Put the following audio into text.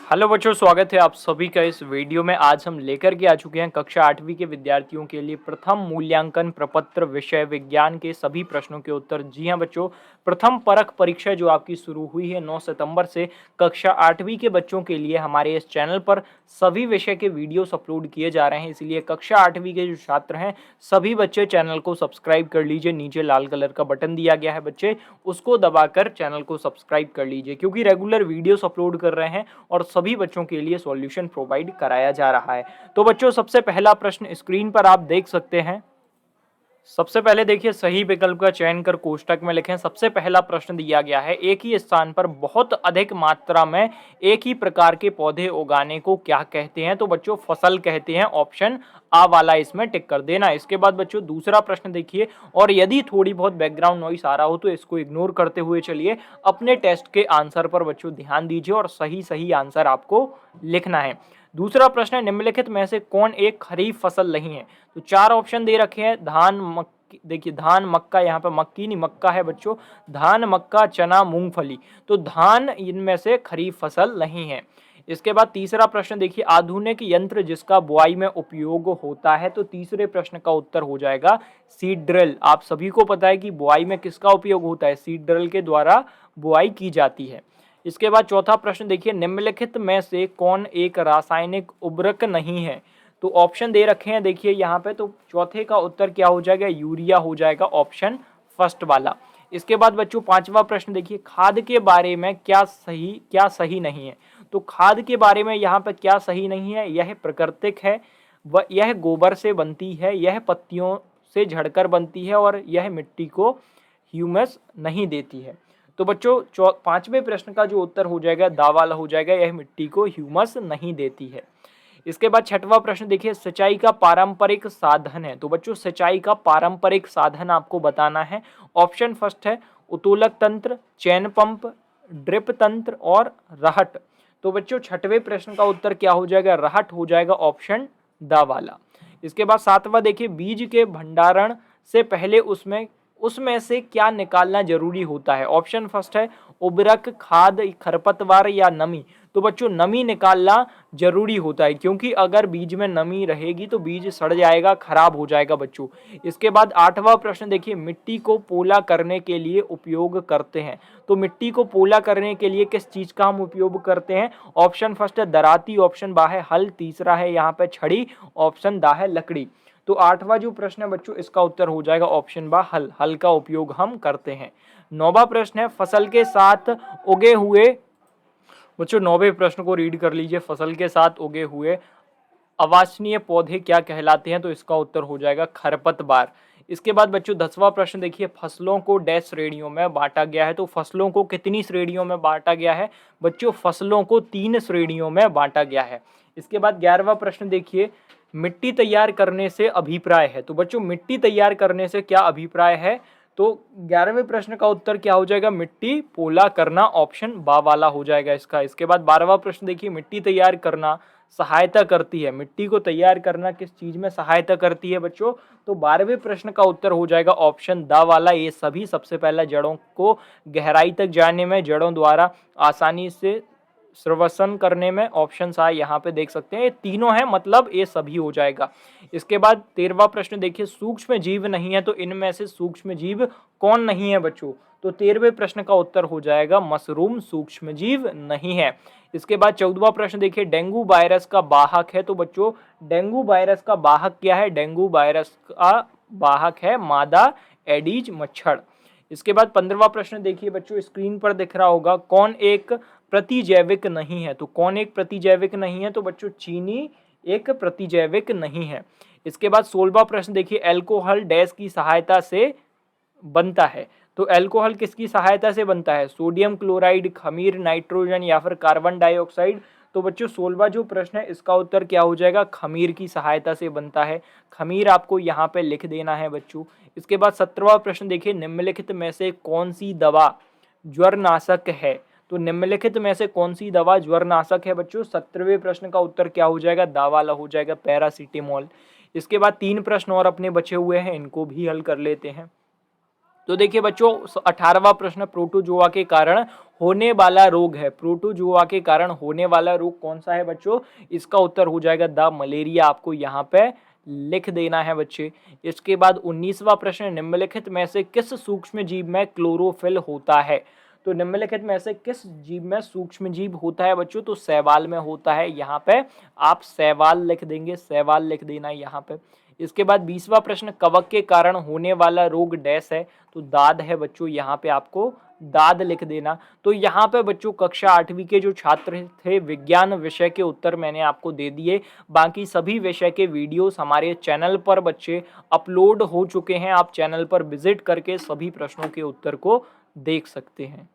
Hello बच्चों, स्वागत है आप सभी का इस वीडियो में। आज हम लेकर के आ चुके हैं कक्षा 8वीं के विद्यार्थियों के लिए प्रथम मूल्यांकन प्रपत्र विषय विज्ञान के सभी प्रश्नों के उत्तर। जी हां बच्चों, प्रथम परख परीक्षा जो आपकी शुरू हुई है 9 सितंबर से, कक्षा 8वीं के बच्चों के लिए हमारे इस चैनल पर सभी विषय के वीडियोस अपलोड किए जा रहे हैं। इसलिए कक्षा 8वीं के जो छात्र हैं सभी बच्चे चैनल को सब्सक्राइब कर लीजिए। नीचे लाल कलर का बटन दिया गया है बच्चे, उसको दबाकर चैनल को सब्सक्राइब कर लीजिए, क्योंकि रेगुलर वीडियोस अपलोड कर रहे हैं और सभी बच्चों के लिए सॉल्यूशन प्रोवाइड कराया जा रहा है। तो बच्चों, सबसे पहला प्रश्न स्क्रीन पर आप देख सकते हैं। सबसे पहले देखिए, सही विकल्प का चयन कर कोष्टक में लिखें। सबसे पहला प्रश्न दिया गया है, एक ही स्थान पर बहुत अधिक मात्रा में एक ही प्रकार के पौधे उगाने को क्या कहते हैं? तो बच्चों फसल कहते हैं। ऑप्शन आ वाला इसमें टिक कर देना। इसके बाद बच्चों दूसरा प्रश्न देखिए, और यदि थोड़ी बहुत बैकग्राउंड नॉइस आ रहा हो तो इसको इग्नोर करते हुए चलिए, अपने टेस्ट के आंसर पर बच्चों ध्यान दीजिए और सही सही आंसर आपको लिखना है। दूसरा प्रश्न है, निम्नलिखित में से कौन एक खरीफ फसल नहीं है? तो चार ऑप्शन दे रखे हैं, धान मक्की, देखिए धान मक्का, यहाँ पे मक्की नहीं मक्का है बच्चों, धान मक्का चना मूंगफली। तो धान इनमें से खरीफ फसल नहीं है। इसके बाद तीसरा प्रश्न देखिए, आधुनिक यंत्र जिसका बुआई में उपयोग होता है? तो तीसरे प्रश्न का उत्तर हो जाएगा सीड ड्रिल। आप सभी को पता है कि बुआई में किसका उपयोग होता है? सीड ड्रिल के द्वारा बुआई की जाती है। इसके बाद चौथा प्रश्न देखिए, निम्नलिखित में से कौन एक रासायनिक उर्वरक नहीं है? तो ऑप्शन दे रखे हैं देखिए यहाँ पे, तो चौथे का उत्तर क्या हो जाएगा? यूरिया हो जाएगा, ऑप्शन फर्स्ट वाला। इसके बाद बच्चों पांचवा प्रश्न देखिए, खाद के बारे में क्या सही नहीं है? तो खाद के बारे में यहाँ पे क्या सही नहीं है? यह प्राकृतिक है, यह गोबर से बनती है, यह पत्तियों से झड़कर बनती है और यह मिट्टी को ह्यूमस नहीं देती है। तो बच्चों पांचवें प्रश्न का जो उत्तर हो जाएगा दा वाला हो जाएगा, यह मिट्टी को ह्यूमस नहीं देती है। इसके बाद छठवां प्रश्न देखिए, सिंचाई का पारंपरिक साधन है? तो बच्चों सिंचाई का पारंपरिक साधन आपको बताना है। ऑप्शन फर्स्ट है उत्तोलक तंत्र, चैन पंप, ड्रिप तंत्र और रहट। तो बच्चों छठवें प्रश्न का उत्तर क्या हो जाएगा? रहट हो जाएगा, ऑप्शन द वाला। इसके बाद सातवां देखिए, बीज के भंडारण से पहले उसमें से क्या निकालना जरूरी होता है? ऑप्शन फर्स्ट है उर्वरक, खाद, खरपतवार या नमी। तो बच्चों नमी निकालना जरूरी होता है, क्योंकि अगर बीज में नमी रहेगी तो बीज सड़ जाएगा, खराब हो जाएगा बच्चों। इसके बाद आठवां प्रश्न देखिए, मिट्टी को पोला करने के लिए उपयोग करते हैं? तो मिट्टी को पोला करने के लिए किस चीज का हम उपयोग करते हैं? ऑप्शन फर्स्ट है दराती, ऑप्शन बा है हल, तीसरा है यहाँ पे छड़ी, ऑप्शन दा है लकड़ी। तो आठवां जो प्रश्न है बच्चों, इसका उत्तर हो जाएगा ऑप्शन बा हल। हल का उपयोग हम करते हैं। नौवां प्रश्न है, फसल के साथ उगे हुए, बच्चों नौवें प्रश्न को रीड कर लीजिए, फसल के साथ उगे हुए अवांछनीय पौधे क्या कहलाते हैं? तो इसका उत्तर हो जाएगा खरपतवार। इसके बाद बच्चों 10वां प्रश्न देखिए, फसलों को डैश श्रेणियों में बांटा गया है? तो फसलों को कितनी श्रेणियों में बांटा गया है? बच्चों फसलों को 3 श्रेणियों में बांटा गया है। इसके बाद 11वां प्रश्न देखिए, मिट्टी तैयार करने से अभिप्राय है? तो बच्चों मिट्टी तैयार करने से क्या अभिप्राय है? तो 11वें प्रश्न का उत्तर क्या हो जाएगा? मिट्टी पोला करना, ऑप्शन बा वाला हो जाएगा इसका। इसके बाद 12वां प्रश्न देखिए, मिट्टी तैयार करना सहायता करती है? मिट्टी को तैयार करना किस चीज में सहायता करती है बच्चों? तो 12वें प्रश्न का उत्तर हो जाएगा ऑप्शन द वाला। ये सभी सबसे पहले जड़ों को गहराई तक जाने में, जड़ों द्वारा आसानी से श्वसन करने में, ऑप्शन आ यहाँ पे देख सकते हैं, ये तीनों है, मतलब ये सभी हो जाएगा। इसके बाद 13वां प्रश्न देखिए, सूक्ष्म जीव नहीं है? तो इनमें से सूक्ष्म जीव कौन नहीं है बच्चों? तो 13वें प्रश्न का उत्तर हो जाएगा मशरूम सूक्ष्म जीव नहीं है। इसके बाद 14वां प्रश्न देखिए, डेंगू वायरस का वाहक है? तो बच्चों डेंगू वायरस का वाहक क्या है? डेंगू वायरस का वाहक है मादा एडीज मच्छर। इसके बाद 15वां प्रश्न देखिए बच्चों, स्क्रीन पर दिख रहा होगा, कौन एक प्रतिजैविक नहीं है? तो कौन एक प्रतिजैविक नहीं है? तो बच्चों चीनी एक प्रतिजैविक नहीं है। इसके बाद 16वां प्रश्न देखिए, एल्कोहल डैश की सहायता से बनता है? तो अल्कोहल किसकी सहायता से बनता है? सोडियम क्लोराइड, खमीर, नाइट्रोजन या फिर कार्बन डाइऑक्साइड। तो बच्चों 16वां जो प्रश्न है इसका उत्तर क्या हो जाएगा? खमीर की सहायता से बनता है। खमीर आपको यहाँ पे लिख देना है बच्चों। इसके बाद 17वां प्रश्न देखिए, निम्नलिखित में से कौन सी दवा ज्वरनाशक है? तो निम्नलिखित में से कौन सी दवा ज्वरनाशक है बच्चों? 17वें प्रश्न का उत्तर क्या हो जाएगा? दा वाला हो जाएगा, पैरासीटामोल। इसके बाद 3 प्रश्न और अपने बचे हुए हैं, इनको भी हल कर लेते हैं। तो देखिए बच्चों 18वां प्रश्न प्रोटोजोआ के कारण होने वाला रोग है। प्रोटोजोआ के कारण होने वाला रोग कौन सा है बच्चों? इसका उत्तर हो जाएगा द मलेरिया। आपको यहाँ पे लिख देना है बच्चे। इसके बाद 19वां प्रश्न, निम्नलिखित में से किस सूक्ष्म जीव में क्लोरोफिल होता है? तो निम्नलिखित में से किस जीव में सूक्ष्म जीव होता है बच्चों? तो शैवाल में होता है। यहाँ पे आप शैवाल लिख देंगे, शैवाल लिख देना है यहाँ पे। इसके बाद 20वां प्रश्न, कवक के कारण होने वाला रोग डैश है? तो दाद है बच्चों, यहाँ पे आपको दाद लिख देना। तो यहाँ पे बच्चों कक्षा 8वीं के जो छात्र थे विज्ञान विषय के उत्तर मैंने आपको दे दिए। बाकी सभी विषय के वीडियोस हमारे चैनल पर बच्चे अपलोड हो चुके हैं। आप चैनल पर विजिट करके सभी प्रश्नों के उत्तर को देख सकते हैं।